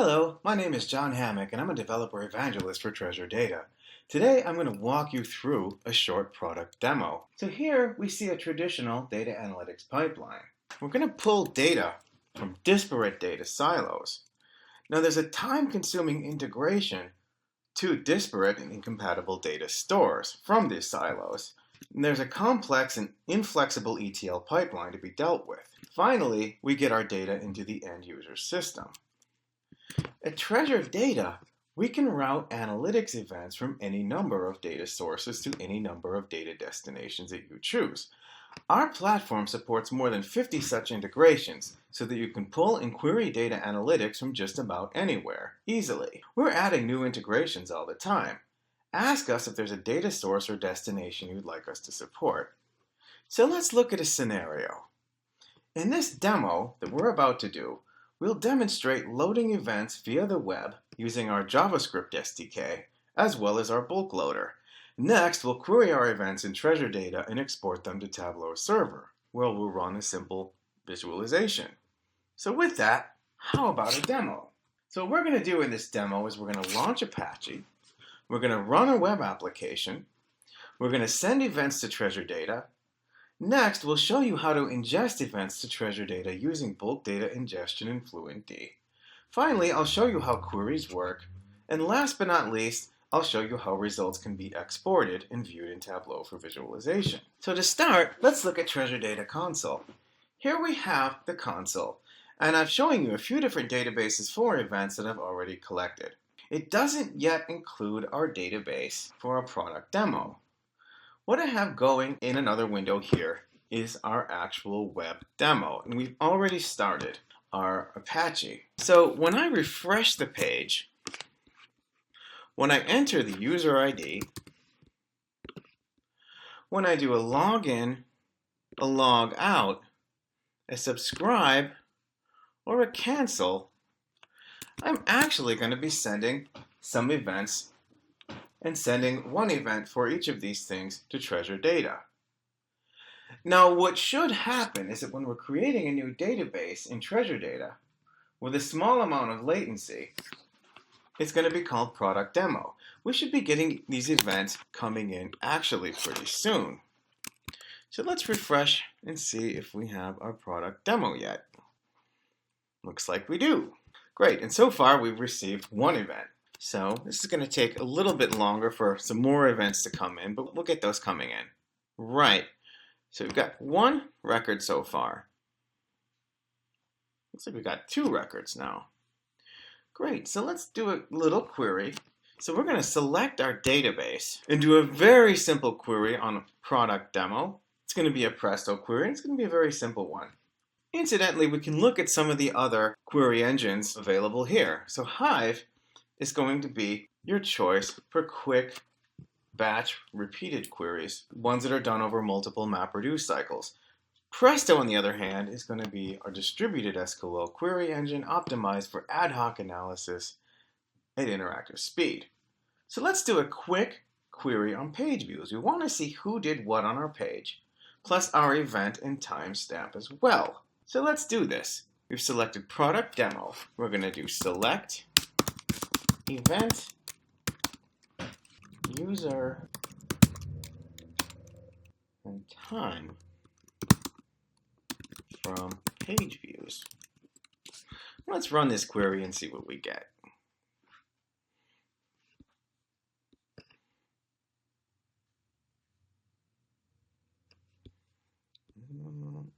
Hello, my name is John Hammock and I'm a developer evangelist for Treasure Data. Today I'm going to walk you through a short product demo. So here we see a traditional data analytics pipeline. We're going to pull data from disparate data silos. Now there's a time-consuming integration to disparate and incompatible data stores from these silos. And there's a complex and inflexible ETL pipeline to be dealt with. Finally, we get our data into the end user system. At Treasure Data, we can route analytics events from any number of data sources to any number of data destinations that you choose. Our platform supports more than 50 such integrations so that you can pull and query data analytics from just about anywhere, easily. We're adding new integrations all the time. Ask us if there's a data source or destination you'd like us to support. So let's look at a scenario. In this demo that we're about to do, we'll demonstrate loading events via the web using our JavaScript SDK, as well as our bulk loader. Next, we'll query our events in Treasure Data and export them to Tableau server, where we'll run a simple visualization. So with that, how about a demo? So what we're going to do in this demo is we're going to launch Apache, we're going to run a web application, we're going to send events to Treasure Data. Next, we'll show you how to ingest events to Treasure Data using bulk data ingestion in Fluentd. Finally, I'll show you how queries work. And last but not least, I'll show you how results can be exported and viewed in Tableau for visualization. So to start, let's look at Treasure Data Console. Here we have the console, and I'm showing you a few different databases for events that I've already collected. It doesn't yet include our database for a product demo. What I have going in another window here is our actual web demo, and we've already started our Apache. So when I refresh the page, when I enter the user ID, when I do a login, a log out, a subscribe, or a cancel, I'm actually going to be sending some events and sending one event for each of these things to Treasure Data. Now what should happen is that when we're creating a new database in Treasure Data with a small amount of latency, it's going to be called Product Demo. We should be getting these events coming in actually pretty soon. So let's refresh and see if we have our product demo yet. Looks like we do. Great, and so far we've received one event. So this is going to take a little bit longer for some more events to come in, but we'll get those coming in. Right, so we've got one record so far. Looks like we've got two records now. Great, so let's do a little query. So we're going to select our database and do a very simple query on a product demo. It's going to be a Presto query, and it's going to be a very simple one. Incidentally, we can look at some of the other query engines available here. So Hive is going to be your choice for quick batch repeated queries, ones that are done over multiple MapReduce cycles. Presto, on the other hand, is going to be our distributed SQL query engine optimized for ad hoc analysis at interactive speed. So let's do a quick query on page views. We want to see who did what on our page, plus our event and timestamp as well. So let's do this. We've selected product demo. We're going to do select event user and time from page views. Let's run this query and see what we get.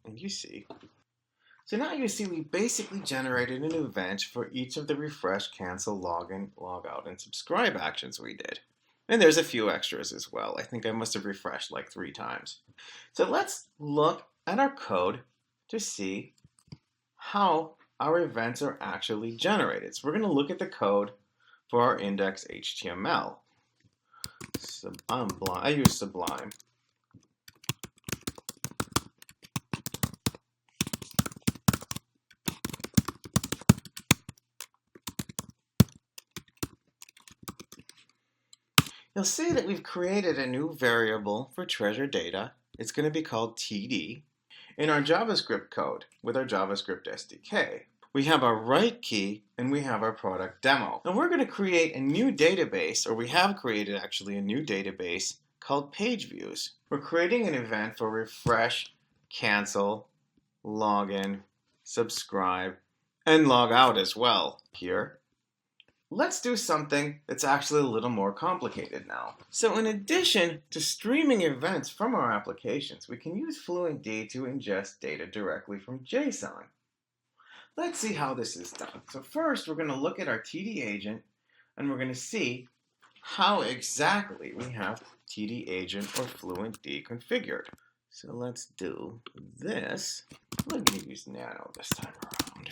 And you see. So now you see we basically generated an event for each of the refresh, cancel, login, log out, and subscribe actions we did. And there's a few extras as well. I think I must have refreshed like 3 times. So let's look at our code to see how our events are actually generated. So we're going to look at the code for our index HTML. I use Sublime. You'll see that we've created a new variable for Treasure Data. It's going to be called TD in our JavaScript code with our JavaScript SDK. we have our right key, and we have our product demo. And we're going to create a new database, or we have created actually a new database called page views. We're creating an event for refresh, cancel, login, subscribe, and log out as well here. Let's do something that's actually a little more complicated now. So in addition to streaming events from our applications, we can use Fluentd to ingest data directly from JSON. Let's see how this is done. So first, we're going to look at our TD agent, and we're going to see how exactly we have TD agent or Fluentd configured. So let's do this. Let me use Nano this time around.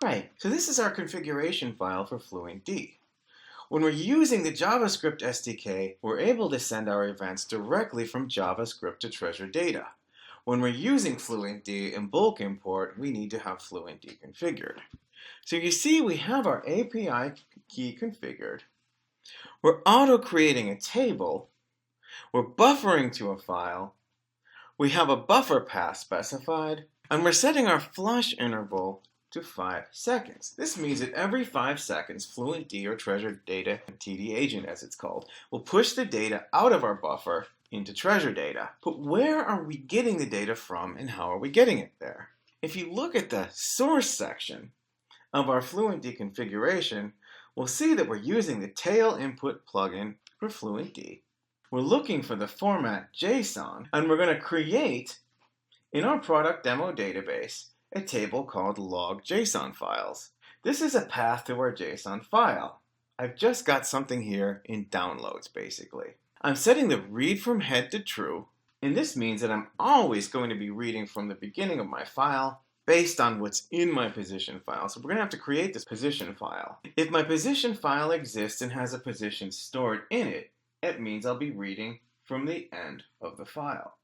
Right, so this is our configuration file for Fluentd. When we're using the JavaScript SDK, we're able to send our events directly from JavaScript to Treasure data. When we're using Fluentd in bulk import, we need to have Fluentd configured. So you see we have our API key configured. We're auto-creating a table. We're buffering to a file. We have a buffer path specified. And we're setting our flush interval to 5 seconds. This means that every 5 seconds, Fluentd or Treasure data, TD agent as it's called, will push the data out of our buffer into Treasure data. But where are we getting the data from, and how are we getting it there? If you look at the source section of our Fluentd configuration, we'll see that we're using the tail input plugin for Fluentd. We're looking for the format JSON, and we're going to create, in our product demo database, a table called log JSON files. This is a path to our JSON file. I've just got something here in downloads, basically. I'm setting the read from head to true, and this means that I'm always going to be reading from the beginning of my file based on what's in my position file. So we're going to have to create this position file. If my position file exists and has a position stored in it, it means I'll be reading from the end of the file.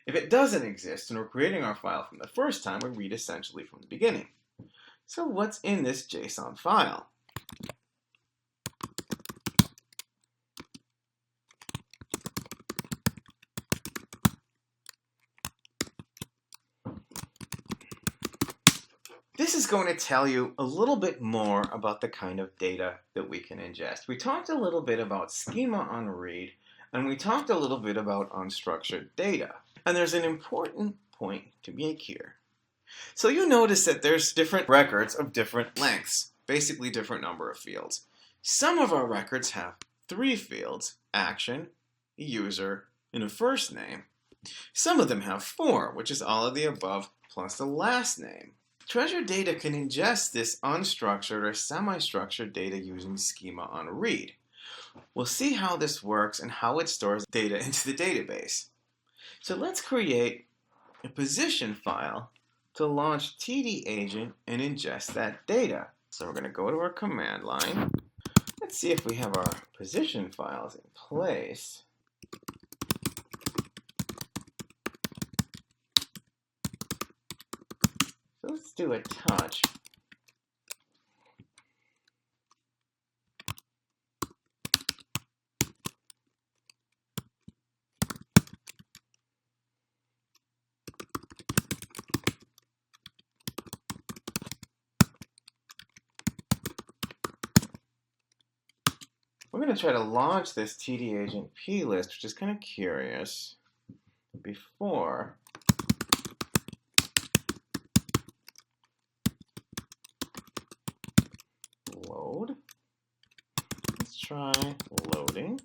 If it doesn't exist and we're creating our file from the first time, we read essentially from the beginning. So what's in this JSON file? This is going to tell you a little bit more about the kind of data that we can ingest. We talked a little bit about schema on read, and we talked a little bit about unstructured data. And there's an important point to make here. So you notice that there's different records of different lengths, basically different number of fields. Some of our records have 3 fields, action, a user, and a first name. Some of them have 4, which is all of the above plus the last name. Treasure data can ingest this unstructured or semi-structured data using schema on read. We'll see how this works and how it stores data into the database. So let's create a position file to launch TD agent and ingest that data. So we're going to go to our command line. Let's see if we have our position files in place. So let's do a touch. We're going to try to launch this TD agent plist, which is kind of curious, before load. Let's try loading.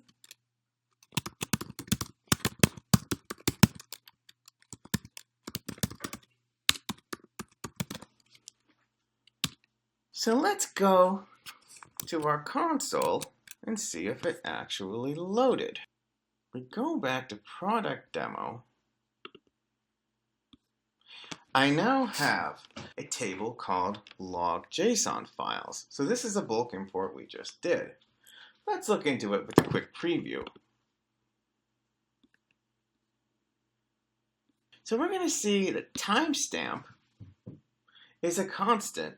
So let's go to our console and see if it actually loaded. We go back to product demo. I now have a table called log JSON files. So this is a bulk import we just did. Let's look into it with a quick preview. So we're going to see that timestamp is a constant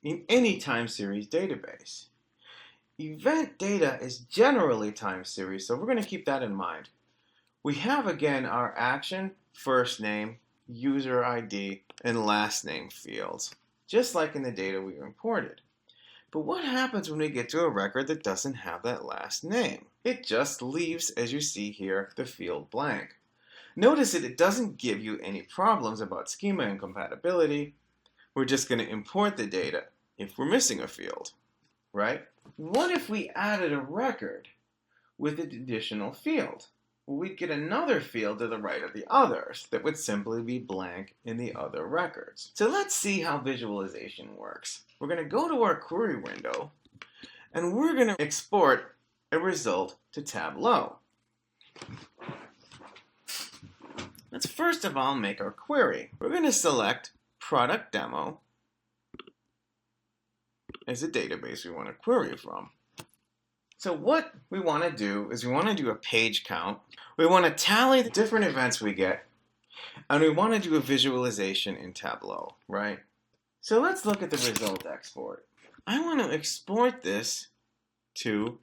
in any time series database. Event data is generally time series, so we're going to keep that in mind. We have again our action, first name, user ID, and last name fields, just like in the data we imported. But what happens when we get to a record that doesn't have that last name? It just leaves, as you see here, the field blank. Notice that it doesn't give you any problems about schema incompatibility. We're just going to import the data if we're missing a field, right? What if we added a record with an additional field? Well, we'd get another field to the right of the others that would simply be blank in the other records. So let's see how visualization works. We're going to go to our query window, and we're going to export a result to Tableau. Let's first of all make our query. We're going to select product demo as a database we want to query from. So what we want to do is we want to do a page count. We want to tally the different events we get, and we want to do a visualization in Tableau, right? So let's look at the result export. I want to export this to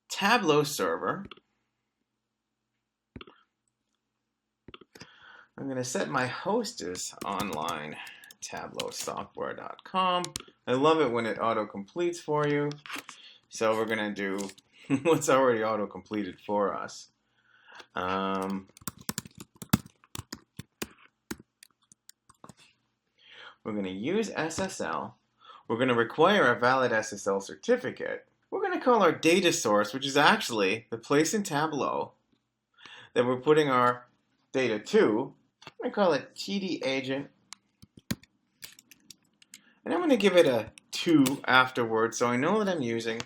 Tableau server. I'm going to set my host as online tablowsoftware.com. I love it when it auto-completes for you. So we're going to do what's already auto-completed for us. We're going to use SSL. We're going to require a valid SSL certificate. We're going to call our data source, which is actually the place in Tableau that we're putting our data to. I'm going to call it TD agent. And I'm going to give it a 2 afterwards, so I know that I'm using.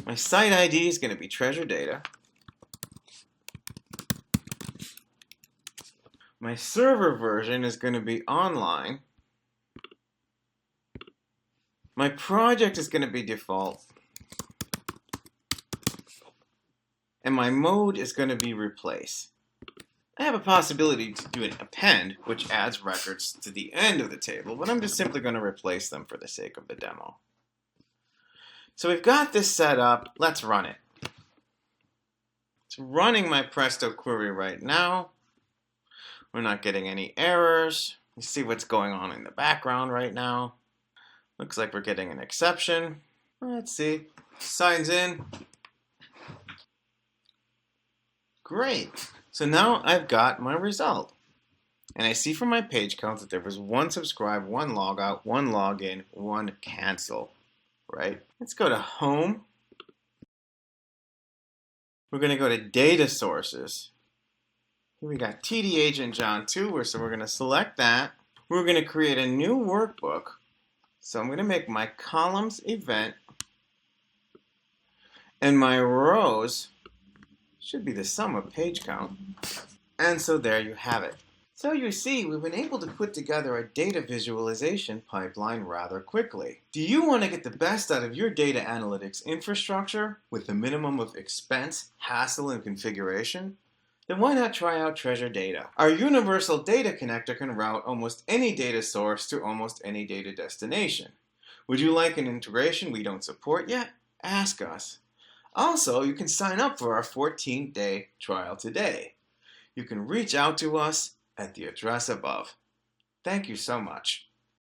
My site ID is going to be treasure data. My server version is going to be online. My project is going to be default. And my mode is going to be replace. I have a possibility to do an append, which adds records to the end of the table, but I'm just simply going to replace them for the sake of the demo. So we've got this set up. Let's run it. It's running my Presto query right now. We're not getting any errors. Let's see what's going on in the background right now. Looks like we're getting an exception. Let's see. Signs in. Great. So now I've got my result. And I see from my page count that there was 1 subscribe, 1 logout, 1 login, 1 cancel. Right? Let's go to home. We're going to go to data sources. Here we got TD agent John 2, so we're going to select that. We're going to create a new workbook. So I'm going to make my columns event, and my rows should be the sum of page count. And so there you have it. So you see, we've been able to put together a data visualization pipeline rather quickly. Do you want to get the best out of your data analytics infrastructure with the minimum of expense, hassle, and configuration? Then why not try out Treasure Data? Our universal data connector can route almost any data source to almost any data destination. Would you like an integration we don't support yet? Ask us. Also, you can sign up for our 14-day trial today. You can reach out to us at the address above. Thank you so much.